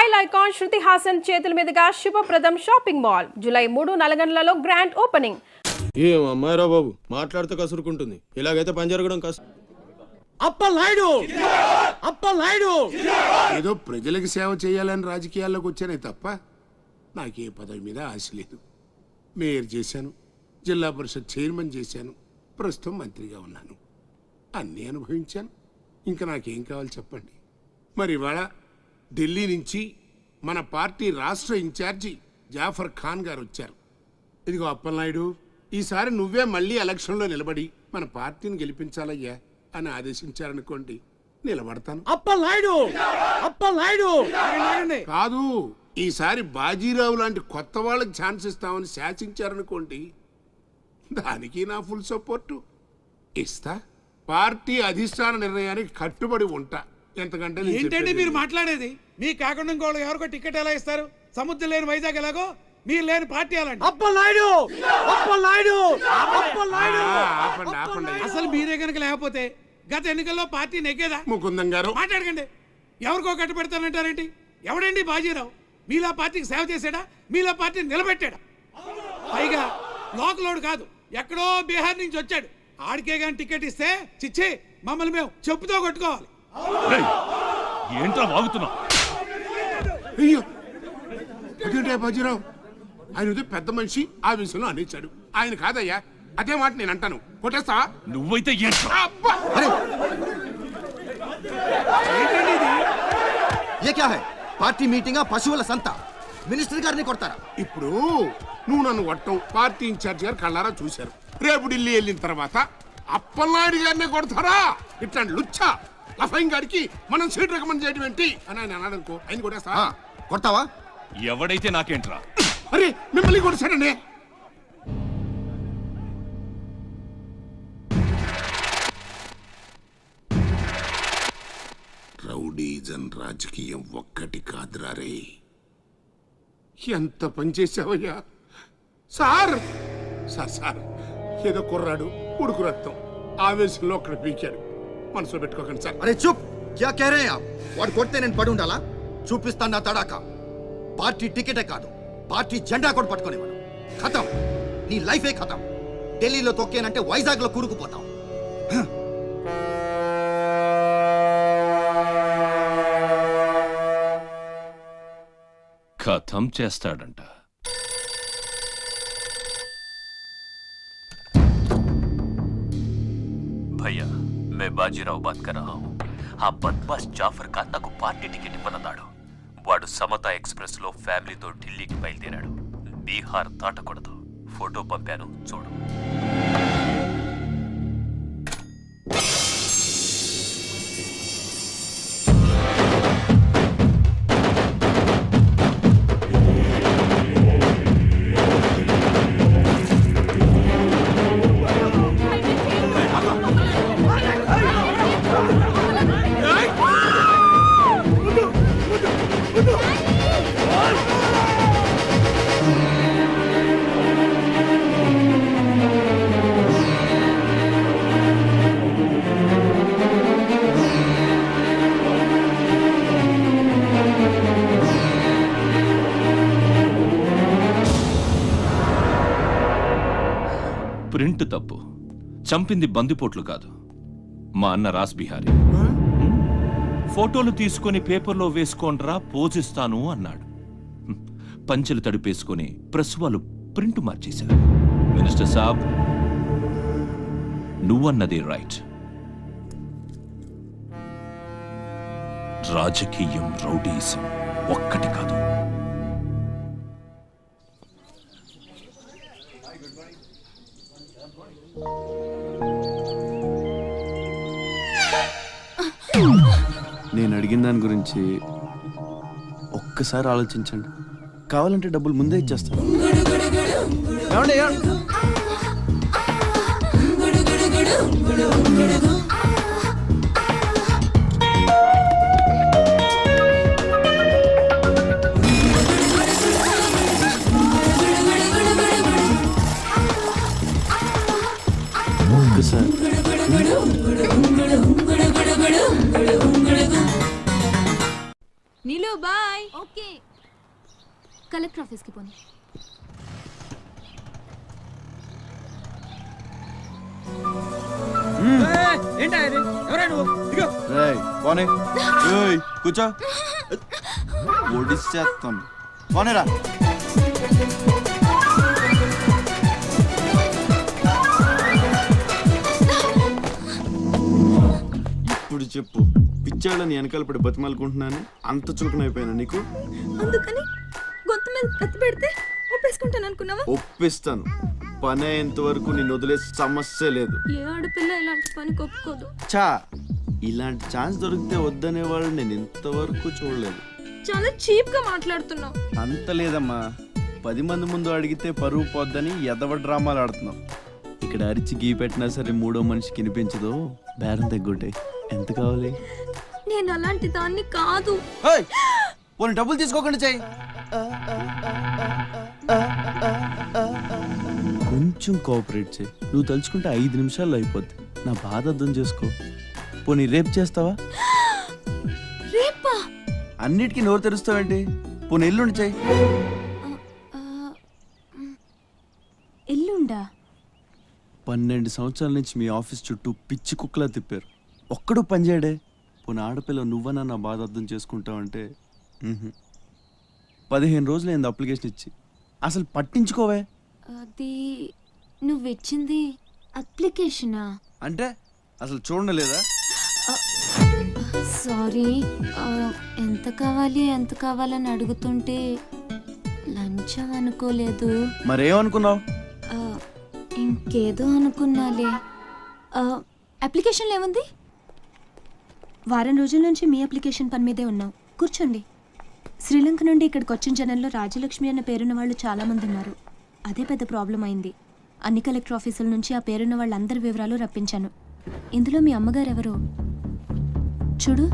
Style icon Shruti Haasan చేతుల మీదుగా Shubhapradam shopping mall July 3 నల్గొండలలో గ్రాండ్ ఓపెనింగ్. ఏం అమ్మాయిరా బాబు మాట్లాడితే కసురుకుంటుంది. ఇలాగైతే పని జరగడం కష్టం. అప్పలనాయుడు ఏదో ప్రజలకు సేవ చేయాలని రాజకీయాల్లోకి వచ్చానే తప్ప నాకే పదవి మీద ఆశ లేదు. మేయర్ చేశాను, జిల్లా పరిషత్ చైర్మన్ చేశాను, ప్రస్తుతం మంత్రిగా ఉన్నాను. అన్నీ అనుభవించాను. ఇంకా నాకేం కావాలి చెప్పండి. మరి ఇవాళ ఢిల్లీ నుంచి మన పార్టీ రాష్ట్ర ఇన్ఛార్జి జాఫర్ ఖాన్ గారు వచ్చారు. ఇదిగో అప్పలనాయుడు, ఈసారి నువ్వే మళ్ళీ ఎలక్షన్లో నిలబడి మన పార్టీని గెలిపించాలయ్యా అని ఆదేశించారనుకోండి, నిలబడతాను. అప్పలనాయుడు కాదు, ఈసారి బాజీరావు లాంటి కొత్త వాళ్ళకి ఛాన్స్ ఇస్తామని శాసించారనుకోండి, దానికి నా ఫుల్ సపోర్టు ఇస్తా. పార్టీ అధిష్టాన నిర్ణయానికి కట్టుబడి ఉంటా. ఎంతకంటే ఏంటండి మీరు మాట్లాడేది? మీ కాకుండా ఇంకోళ్ళు ఎవరికో టికెట్ ఎలా ఇస్తారు? సముద్రం లేని వైజాగ్ ఎలాగో మీరు లేని పార్టీ అలాంటి. అసలు మీరే కనుక లేకపోతే గత ఎన్నికల్లో పార్టీ నెగ్గేదా? ముకుందం గారు మాట్లాడకండి. ఎవరికో కట్టు పెడతానంటారేంటి? ఎవడండి బాజీరావు? మీలా పార్టీకి సేవ చేశాడా? మీలా పార్టీని నిలబెట్టాడా? పైగా లోకలోడు కాదు, ఎక్కడో బీహార్ నుంచి వచ్చాడు. ఆడికే గాని టికెట్ ఇస్తే చిచ్చి మమ్మల్ని మేము చెప్పుతో కొట్టుకోవాలి. ఏంట్రా వాగుతున్నావు? అయ్యో అదేంటే బాజీరావు, ఆయన పెద్ద మనిషి ఆ విషయంలో అనేచ్చాడు. ఆయన కాదయ్యా, అదే మాట నేను అంటాను. కొట్టేస్తా. నువ్వైతే పార్టీ మీటింగ్ పశువుల సంత, మినిస్టర్ గారిని కొడతారా? ఇప్పుడు నువ్వు నన్ను కొట్టం పార్టీ ఇన్ఛార్జ్ గారు కళ్ళారా చూశారు. రేపు ఢిల్లీ వెళ్ళిన తర్వాత అప్పలనాయుడు గారిని కొడతారా? ఇట్లాంటి లుచ్చా లఫైన్ గారికి మనం సీట్ రికమెండ్ చేయడం ఏంటి అని ఆయన అన్నాడు అనుకో, ఆయన కొట్టేస్తా. కొడతావా? ఎవడైతే నాకేంట్రా? అరే మిమ్మల్ని కొట్టేశాడండి. రౌడీజన్ రాజకీయం ఒక్కటి కాదురారే. ఎంత పనిచేసావయ్యా సార్. సార్ ఏదో కుర్రాడు, ఉడుకు రక్తం, ఆవేశంలో ఒక్కడ పీకాడు. మనసులో పెట్టుకోకండి సార్. అరే చూప్, క్యా కహ రహే ఆప్? వాడు కొడితే నేను పడి ఉండాలా? చూపిస్తాను నా తడాక. పార్టీ టికెటే కాదు, పార్టీ జెండా కూడా పట్టుకునేవాడు. ఖతం, నీ లైఫే ఖతం. ఢిల్లీలో తొక్కేనంటే వైజాగ్ లో కూరుకుపోతావు. ఖతం చేస్తాడంట. भैया मैं बाजीराव बात कर रहा हूँ. ఆ బద్మాష్ జాఫర్ ఖాన్ నాకు పార్టీ టికెట్ ఇవ్వనన్నాడు. వాడు సమతా ఎక్స్ప్రెస్ లో ఫ్యామిలీతో ఢిల్లీకి బయలుదేరాడు. బీహార్ దాటకూడదు. ఫోటో పంపాను చూడు. ప్రింట్ తప్పు. చంపింది బందిపోట్లు కాదు, మా అన్న రాస్ బిహారీ. ఫోటోలు తీసుకొని పేపర్లో వేసుకోండ్రా, పోజిస్తాను అన్నాడు. పంచెలు తడిపేసుకొని ప్రెస్ వాళ్ళు ప్రింట్ మార్చేశారు. మినిస్టర్ సాబ్, నువ్వన్నది రైట్. రాజకీయం, రౌడీజం ఒక్కటి కాదు. నేను అడిగిన దాని గురించి ఒక్కసారి ఆలోచించండి. కావాలంటే డబ్బులు ముందే ఇచ్చేస్తాను. ఒక్కసారి నీలు బాయ్. బాయ్. ఓకే. కలెక్టర్ ఆఫీస్కి పోనీ. రేయ్ పోనీ. ఏయ్ కూర్చో. ఒడిసేస్తాను. పోనేరా. ఇప్పుడు చెప్పు, పిచ్చాడని వెనకాల పడి బతిమాలుకుంటున్నాను, అంత చులకనైపోయాను నీకు? అందుకని గొంతు మీద కత్తి పెడితే ఒప్పేసుకుంటాను అనుకున్నావా? ఒప్పిస్తాను. పని అయ్యేంత వరకు నిన్ను వదిలే సమస్య లేదు. ఏ ఆడపిల్ల ఇలాంటి పనికి ఒప్పుకోదు. చా, ఇలాంటి ఛాన్స్ దొరికితే వద్దనే వాళ్ళు నేను ఇంతవరకు చూడలేదు. చాలా చీప్ గా మాట్లాడుతున్నావు. అంత లేదమ్మా, 10 మంది ముందు అడిగితే పరువు పోద్దని ఎదవ డ్రామాలు ఆడుతున్నావు. ఇక్కడ అరిచి గీ పెట్టినా సరే మూడో మనిషికి వినిపించదు. బేరం తగ్గుంటే ఎంత కావాలి? నేను అలాంటి దాన్ని కాదు. పోనీ డబ్బులు తీసుకోకుండా చెయ్యి. కొంచెం కోఆపరేట్ చేయి. నువ్వు తలుచుకుంటే 5 నిమిషాల్లో అయిపోద్ది. నా బాధ అర్థం చేసుకో. పోనీ రేపు చేస్తావా? రేపా? అన్నిటికీ నోరు తెరుస్తావేంటి? పోనీ ఎల్లుండి చెయ్యి. ఎల్లుండా? 12 సంవత్సరాల నుంచి మీ ఆఫీస్ చుట్టూ పిచ్చి కుక్కలా తిప్పారు, ఒక్కడు పనిచేయడే. పోనీ ఆడపిల్ల నువ్వన్నా నా బాధ అర్థం చేసుకుంటావంటే 15 రోజులు అయింది అప్లికేషన్ ఇచ్చి, అసలు పట్టించుకోవే. అది నువ్వు ఇచ్చింది అప్లికేషనా? అంటే అసలు చూడలేదా? సారీ, ఎంత కావాలని అడుగుతుంటే లంచం అనుకోలేదు. మరేమనుకున్నావు? ఇంకేదో అనుకున్నాలే. అప్లికేషన్లో ఏముంది? వారం రోజుల నుంచి మీ అప్లికేషన్ పని మీదే ఉన్నాం. కూర్చోండి. శ్రీలంక నుండి ఇక్కడికి వచ్చిన జనంలో రాజలక్ష్మి అన్న పేరున్న వాళ్ళు చాలామంది ఉన్నారు. అదే పెద్ద ప్రాబ్లం అయింది. అన్ని కలెక్టర్ ఆఫీసుల నుంచి ఆ పేరున్న వాళ్ళందరి వివరాలు రప్పించాను. ఇందులో మీ అమ్మగారు ఎవరు చూడు.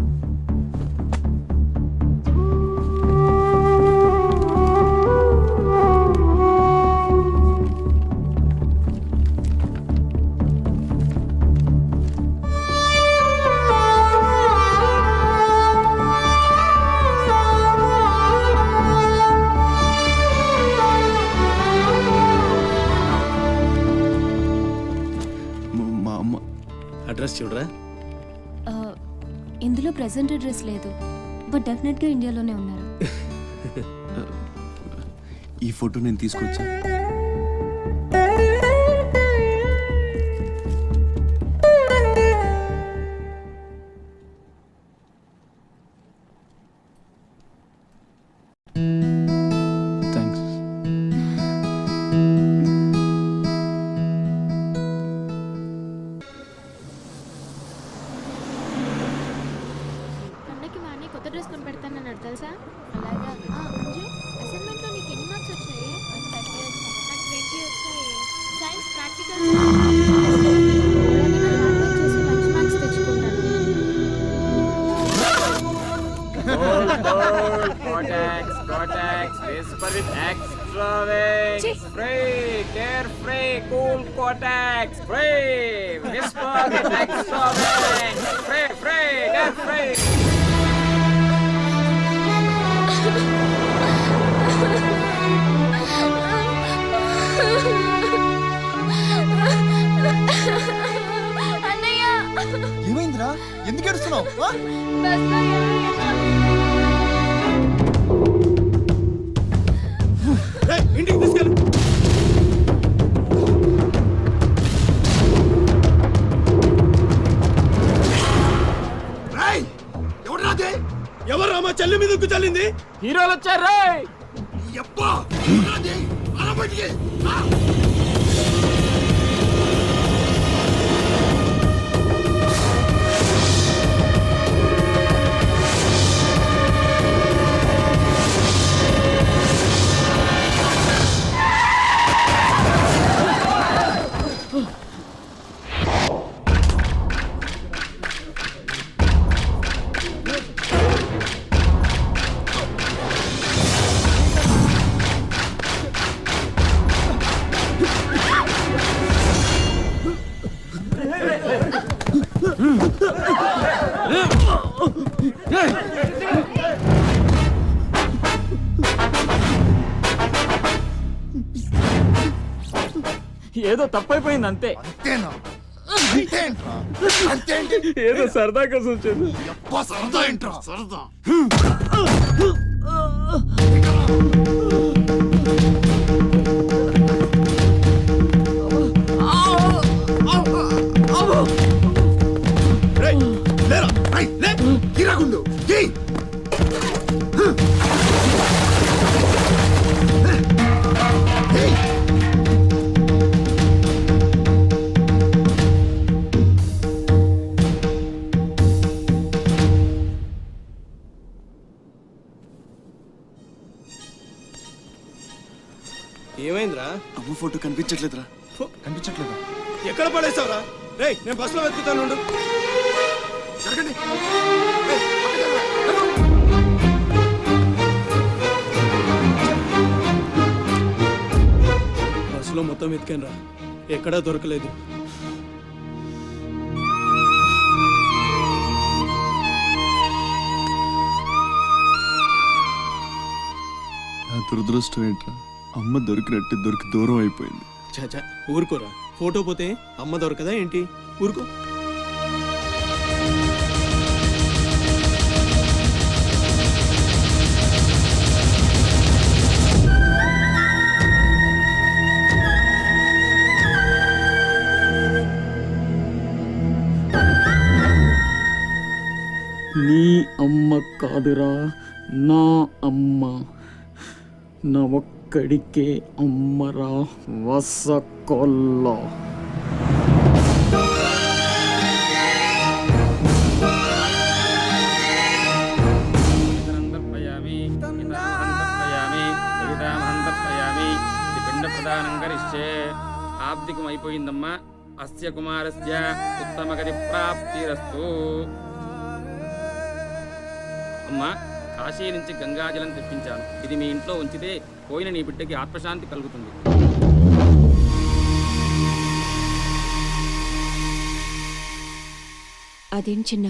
మా అమ్మ అడ్రస్ చూడరా. ఇందులో ప్రెసెంట్ అడ్రస్ లేదు, బట్ డెఫినెట్గా ఇండియాలోనే ఉన్నారు. ఈ ఫోటో నేను తీసుకొచ్చా. థ్యాంక్స్. పండగకి మా అన్నయ్య కొత్త డ్రెస్ కొని పెడతానన్నాడు తెలుసా? అలాగా. అంజు, అసైన్మెంట్లో నీకు ఎన్ని మార్క్స్ వచ్చాయి? నాకు 20 వచ్చాయి. సైన్స్ ప్రాక్టికల్ చేసి మంచి మార్క్స్ తెచ్చుకుంటాను. అన్నయ్య, ఏమైందిరా? ఎందుకు ఏడుస్తున్నావు? బస్లో ఇంటికి తీసుకెళ్ళు. ఎవరు మా చెల్లి మీద చల్లింది? హీరోలు వచ్చారు. ఏదో తప్పైపోయింది అంతే. అంతేనా? అంతేంట్రా? అంతేంటి? ఏదో సరదాగా సూచన. అబ్బా, సరదా ఏంట్రా? సరదా. రేయ్, లేరా, రేయ్, లే, గిరాగుండు, గీ. ఏయ్. ఏమైందిరా? అమ్మ ఫోటో కనిపించట్లేదురా. కనిపించట్లేదా? ఎక్కడ పడేసావురా? రేయ్, నేను బస్సులో వెతుకుతాను ఉండు. జరగండి. ఏయ్, పక్కకి జరగరా, జరగ. బస్సులో మొత్తం వెతికాను రా, ఎక్కడా దొరకలేదు. నా దురదృష్టం ఏంట్రా, అమ్మ దొరికి దూరం అయిపోయింది. చాచా ఊరుకోరా, ఫోటో పోతే అమ్మ దొరకదా ఏంటి? ఊరుకో. నీ అమ్మ కాదురా, నా అమ్మ. నా ఒక్కడికే అమ్మరా వసకొల్ల. ఆబ్దికం అయిపోయిందమ్మా. అస్య కుమారస్య ఉత్తమగతి ప్రాప్తిరస్తు. అమ్మా, కాశీ నుంచి గంగాజలం తెప్పించాను. ఇది మీ ఇంట్లో ఉంచితే పోయిన నీ బిడ్డకి ఆత్మశాంతి కలుగుతుంది. అదేం చిన్న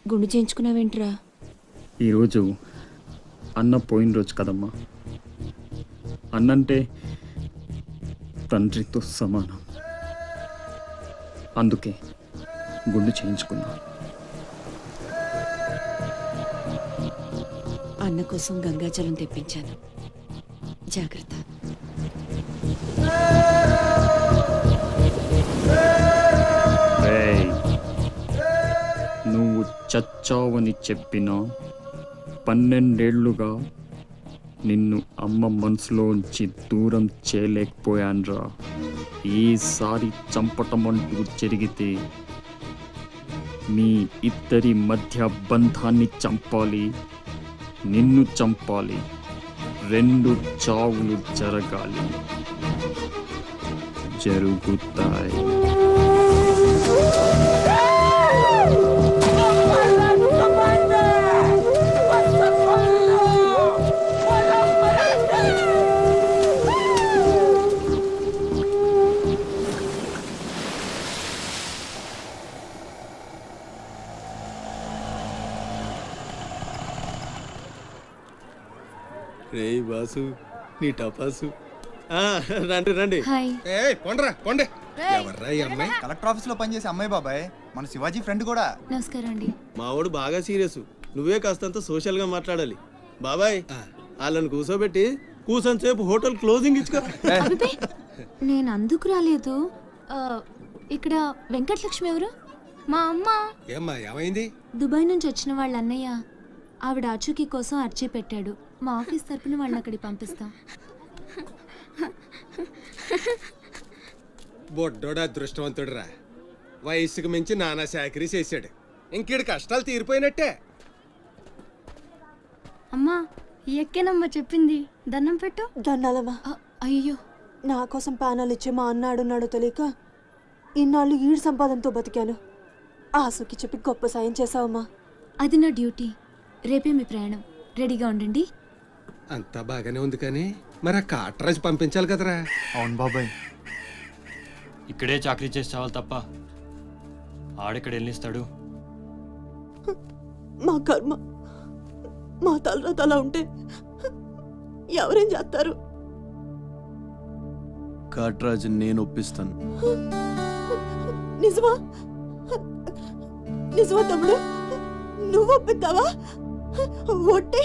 గుండు చేయించుకున్నావేంట్రా? ఈరోజు అన్న పోయిన రోజు కదమ్మా. అన్నంటే తండ్రితో సమానం. అందుకే గుండు చేయించుకున్నా. అన్న కోసం గంగాజలం తెప్పించాను, జాగ్రత్త. నువ్వు చచ్చావని చెప్పిన 12 ఏళ్లుగా నిన్ను అమ్మ మనసులోంచి దూరం చేయలేకపోయాన్రా. ఈసారి చంపటం అంటూ జరిగితే మీ ఇద్దరి మధ్య బంధాన్ని చంపాలి, నిన్ను చంపాలి. 2 చావులు జరగాలి, జరుగుతాయి. రేయ్ బాసు, నీ టపాసు. రండి రండి. హాయ్. పొండ్రా పొండే. ఎవర్రా ఈ అమ్మాయి? కలెక్టర్ ఆఫీస్ లో పనిచేసే అమ్మాయి బాబాయ్, మన శివాజీ ఫ్రెండ్ కూడా. నమస్కారం అండి. మావాడు బాగా సీరియస్, నువ్వే కాస్తంత సోషల్ గా మాట్లాడాలి. బాబాయ్, వాళ్ళని కూర్చోబెట్టి కూర్చొని సేపు హోటల్ క్లోజింగ్ ఇచ్చుకో. నేను అందుకు రాలేదు. ఇక్కడ వెంకటలక్ష్మి ఎవరు? మా అమ్మ. ఏమ్మా, ఏమైంది? దుబాయ్ నుంచి వచ్చిన వాళ్ళ అన్నయ్య ఆవిడ ఆచూకీ కోసం అర్జీ పెట్టాడు. మా ఆఫీస్ తరపున వాళ్ళని అక్కడికి పంపిస్తాం. బొడ్డోడు అదృష్టవంతుడురా, వయసుకు మించి నానా చాకరీ చేశాడు. ఇంకేడు కష్టాలు తీరిపోయినట్టే. అమ్మా, ఎక్కేనమ్మా చెప్పింది, దండం పెట్టు. దండాలమ్మా. అయ్యో, నా కోసం ప్యానాలు ఇచ్చే మా అన్న ఆడున్నాడో తెలియక ఇన్నాళ్ళు ఈడు సంపాదనతో బతికాను. ఆసుకి చెప్పి గొప్ప సాయం చేసావమ్మా. అది నా డ్యూటీ. రేపే మీ ప్రయాణం, రెడీగా ఉండండి. అంతా బాగానే ఉంది కానీ మరి ఆ కాటరాజు పంపించాలి కదరా. అవును బాబాయ్, ఇక్కడే చాకరీ చేసి చావాలి తప్ప ఆడెక్కడ వెళ్ళిస్తాడు. మా కర్మ, మా తలరాత అలా ఉంటే ఎవరేం చేస్తారు? ఘాట్రాజుని నేను ఒప్పిస్తాను. నిజమా నిజమా తమ్ముడు? నువ్వు ఒప్పిద్దావా? ఒట్టే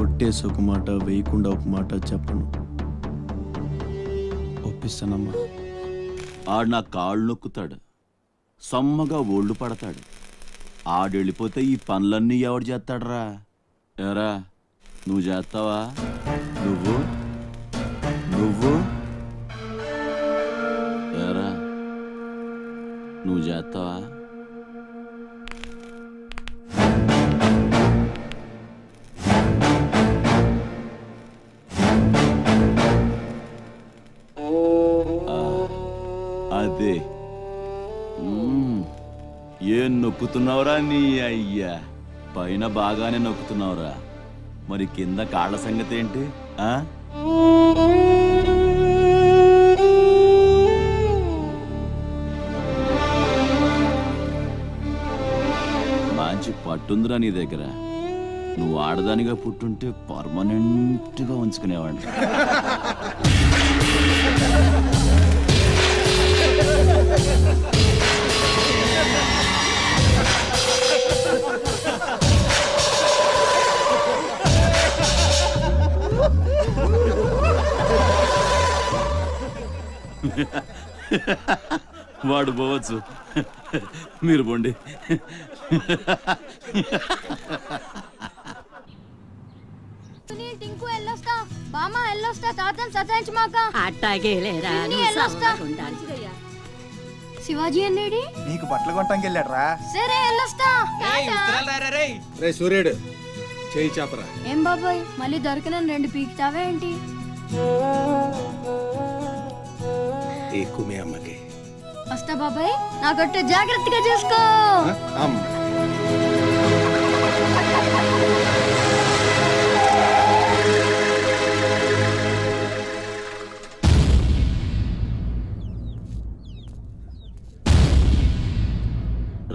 ఒట్టేసి ఒక మాట, వేయకుండా ఒక మాట చెప్పను. ఒప్పిస్తానమ్మా. ఆడు నా కాళ్ళు నొక్కుతాడు, సమ్మగా ఒళ్ళు పడతాడు. ఆడెళ్ళిపోతే ఈ పనులన్నీ ఎవడు చేస్తాడరా? ఎరా నువ్వు చేస్తావా? నువ్వు నువ్వు ఎరా నువ్వు చేస్తావా? అదే ఏం నొక్కుతున్నావురా నీ అయ్యా? పైన బాగానే నొక్కుతున్నావురా, మరి కింద కాళ్ళ సంగతి ఏంటి? మంచి పట్టుందిరా నీ దగ్గర. నువ్వు ఆడదానిగా పుట్టుంటే పర్మనెంట్గా ఉంచుకునేవాడిని. వాడు పోవచ్చు, మీరు పోండి. శివాజీ అన్నేడి నీకు బట్టలు కొట్టడానికి వెళ్ళాడ్రా. సరే వెళ్ళొస్తా. రే సూర్యుడు చేయి చాపరా. ఏం బాబాయ్ మళ్ళీ దొరికిన 2 పీకుతావా ఏంటి? ఎక్కువే అమ్మకి. వస్తా బాబాయ్, నా గొట్టు జాగ్రత్తగా చూసుకో.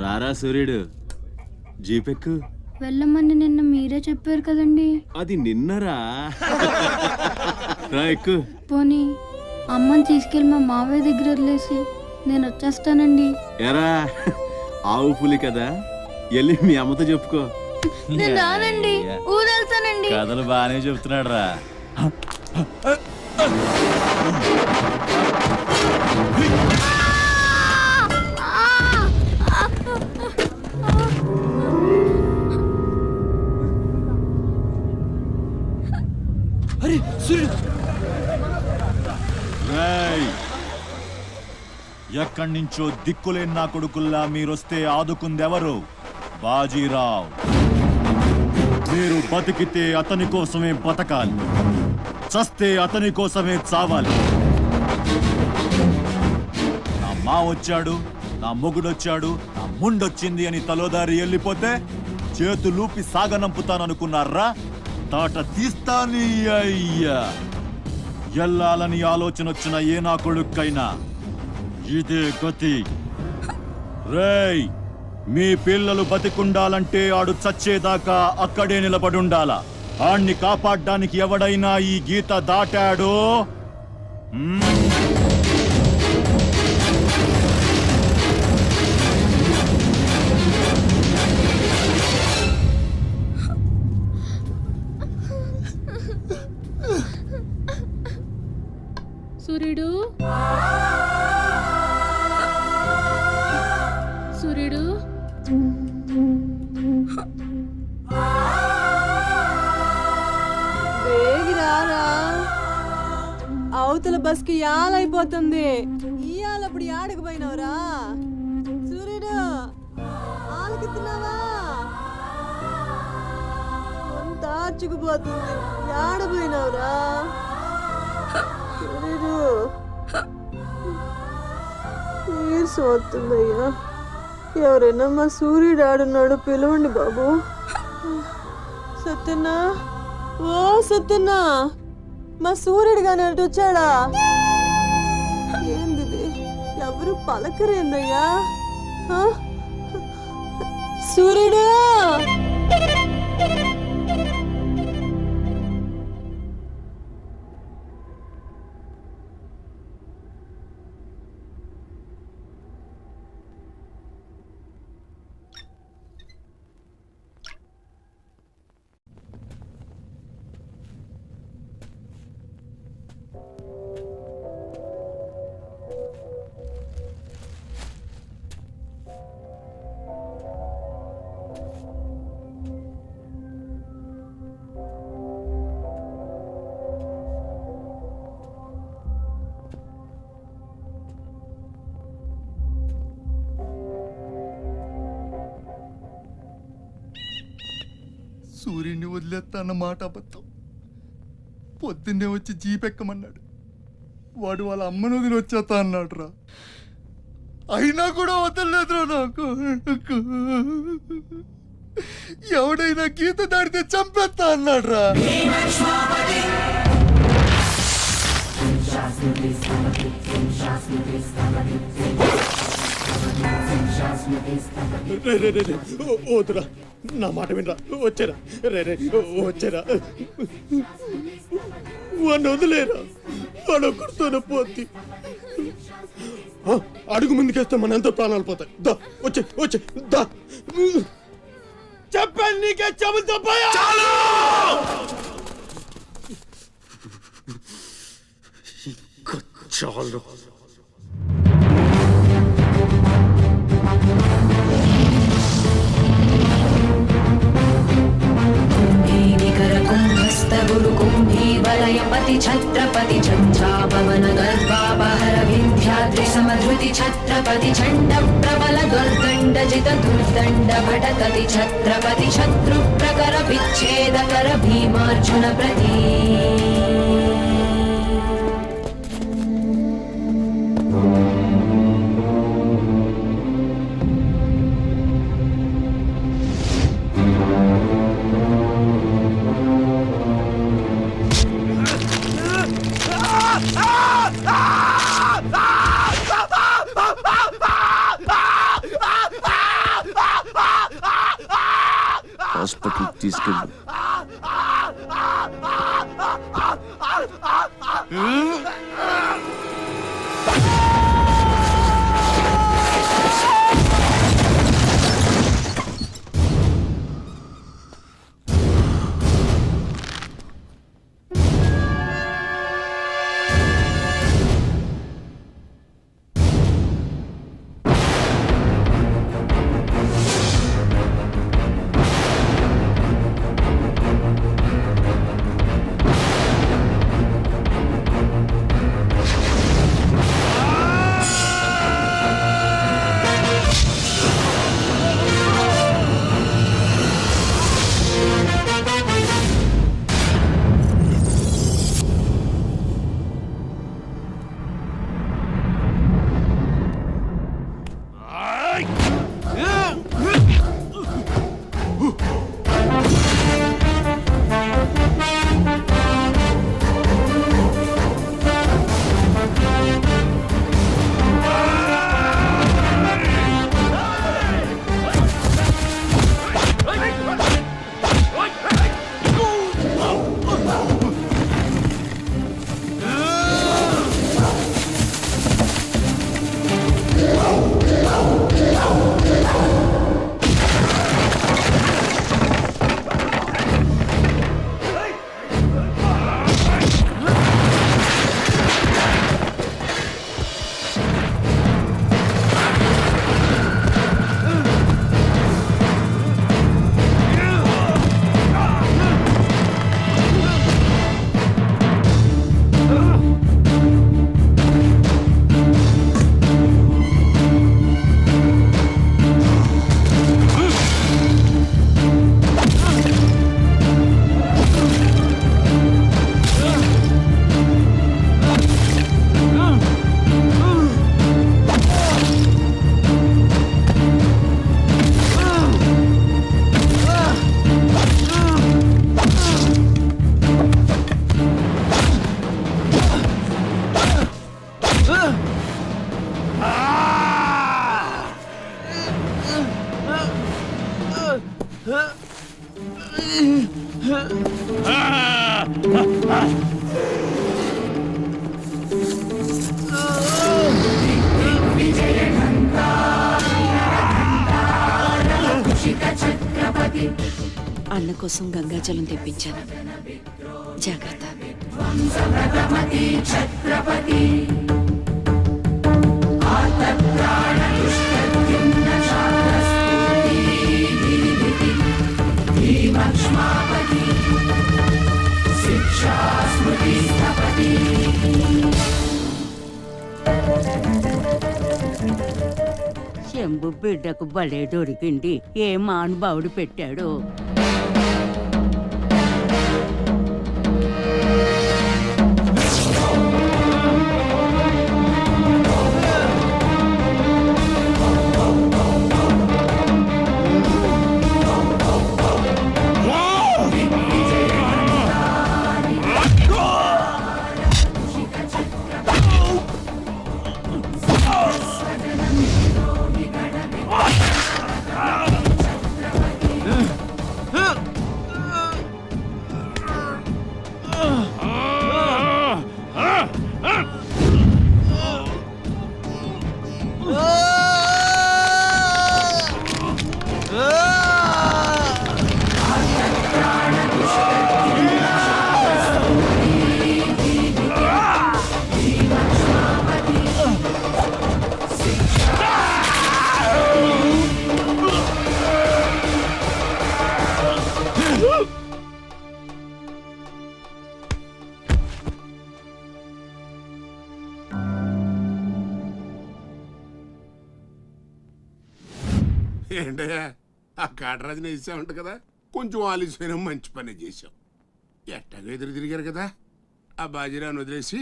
రారా సూర్యుడు, జీపెక్కు. వెళ్ళమని నిన్న మీరే చెప్పారు కదండి. అది నిన్నరా. రా ఎక్కు. పోనీ అమ్మని తీసుకెళ్ళి మా మావయ్య దగ్గర వదిలేసి నేను వచ్చేస్తానండి. ఎరా ఆవు పులి కదా, వెళ్ళి మీ అమ్మతో చెప్పుకో. నేను రానండి, ఊరెళ్తానండి. కథలు బాగానే చెప్తున్నాడు రా. ఎక్కడి నుంచో దిక్కులేని నా కొడుకుల్లా మీరొస్తే ఆదుకుందెవరు? బాజీరావ్. మీరు బతికితే అతని కోసమే బతకాలి, చస్తే అతని కోసమే చావాలి. నా మా వచ్చాడు, నా మొగుడొచ్చాడు, నా ముండొచ్చింది అని తలోదారి వెళ్ళిపోతే చేతులూపి సాగనంపుతాననుకున్నారా? తాట తీస్తాని అయ్యా. ఎల్లాలని ఆలోచన వచ్చిన ఏ నా కొడుక్కైనా ఇదే గతి. రేయ్, మీ పిల్లలు బతికుండాలంటే ఆడు చచ్చేదాకా అక్కడే నిలబడుండాలా. ఆణ్ణి కాపాడ్డానికి ఎవడైనా ఈ గీత దాటాడో సూర్యుడు, సూర్యుడు, వేగిరారా, అవతల బస్కి యాలైపోతుంది. ఇయాలప్పుడు యాడకు పోయినవరా? సూర్యుడు ఆలకిస్తున్నావా? అంత ఆర్చుకుపోతుంది, యాడపోయినవరా? సూర్యుడు నీరసం వస్తుందయ్యా. ఎవరైనా మా సూర్యుడు ఆడున్నాడు, పిలవండి బాబు. సత్యన్నా, ఓ సత్యన్నా, మా సూర్యుడు కానీ అటు వచ్చాడా? ఏంది ఎవరు పలకరేందయ్యా? సూర్యుడు, వదిలేస్తా అన్న మాట అబద్ధం. పొద్దున్నే వచ్చి జీప్ ఎక్కమన్నాడు. వాడు వాళ్ళ అమ్మను వదిలి వచ్చేస్తా అన్నాడు రా. అయినా కూడా వదలలేదురా నాకు. ఎవడైనా గీత దాడితే చంపేస్తా అన్నాడు రా. వద్దురా, నా మాట వినరా. వచ్చారా రే వచ్చారా, వాడిని వదిలేరా. వాడు ఒక్కడితోనే పోతి. అడుగు ముందుకేస్తే మన ఎంత ప్రాణాలు పోతాయి. దా వచ్చే వచ్చే దా. చెప్పాను నీకే, చెబుతా చాలు. కుంభీవలయపతి ఛత్రపతి ఛంఛాపవన గర్భాపహర వింధ్యాద్రి సమధృతి ఛత్రపతి ఛండ ప్రబల దుర్దండ జిత దుర్దండ భటకతి ఛత్రపతి శత్రు ప్రకర విచ్ఛేదకర భీమార్జున ప్రతి. హాస్పిటల్ తీసుకెళ్ళు. అన్న కోసం గంగాజలం తెప్పించాను. జాగ్రత్త. శంభు బిడ్డకు భలే దొరికింది. ఏ మానుభావుడు పెట్టాడు. ఏంటయ్యా ఆ కాటరాజుని వేసామంట కదా, కొంచెం ఆలస్యమైన మంచి పని చేశాం. ఎట్టాగో ఎదురు తిరిగారు కదా, ఆ బాజీరావుని వదిలేసి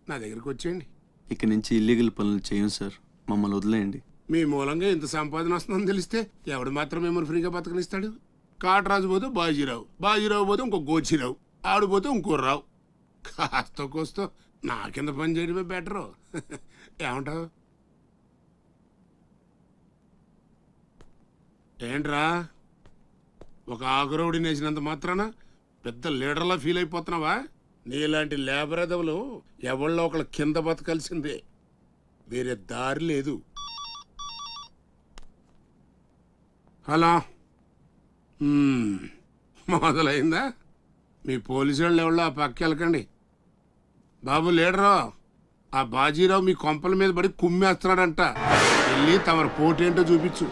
నా దగ్గరికి వచ్చేయండి. ఇక నుంచి ఇల్లీగల్ పనులు చేయం సార్, మమ్మల్ని వదిలేయండి. మీ మూలంగా ఇంత సంపాదన వస్తుందని తెలిస్తే ఎవడు మాత్రం మిమ్మల్ని ఫ్రీగా బతకనిస్తాడు? కాటరాజు పోతే బాజీరావు, బాజీరావు పోతే ఇంకో గోచిరావు, ఆడు పోతే ఇంకో రావు. కాస్త కోస్తో నా కింద పని చేయడమే బెటరు. ఏమంటావు? ఏంట్రా ఒక ఆకురవుడిని వేసినంత మాత్రాన పెద్ద లీడర్లా ఫీల్ అయిపోతున్నావా? నీలాంటి లేబర్ ఎదవలు ఎవళ్ళో ఒకళ్ళ కింద బతకాల్సిందే, వేరే దారి లేదు. హలో, మొదలైందా? మీ పోలీసు వాళ్ళు ఎవరో ఆ పక్క వెళ్ళకండి. బాబు లీడరు, ఆ బాజీరావు మీ కొంపల మీద పడి కుమ్మేస్తున్నాడంట, వెళ్ళి తమరు పోటేంటో చూపించు.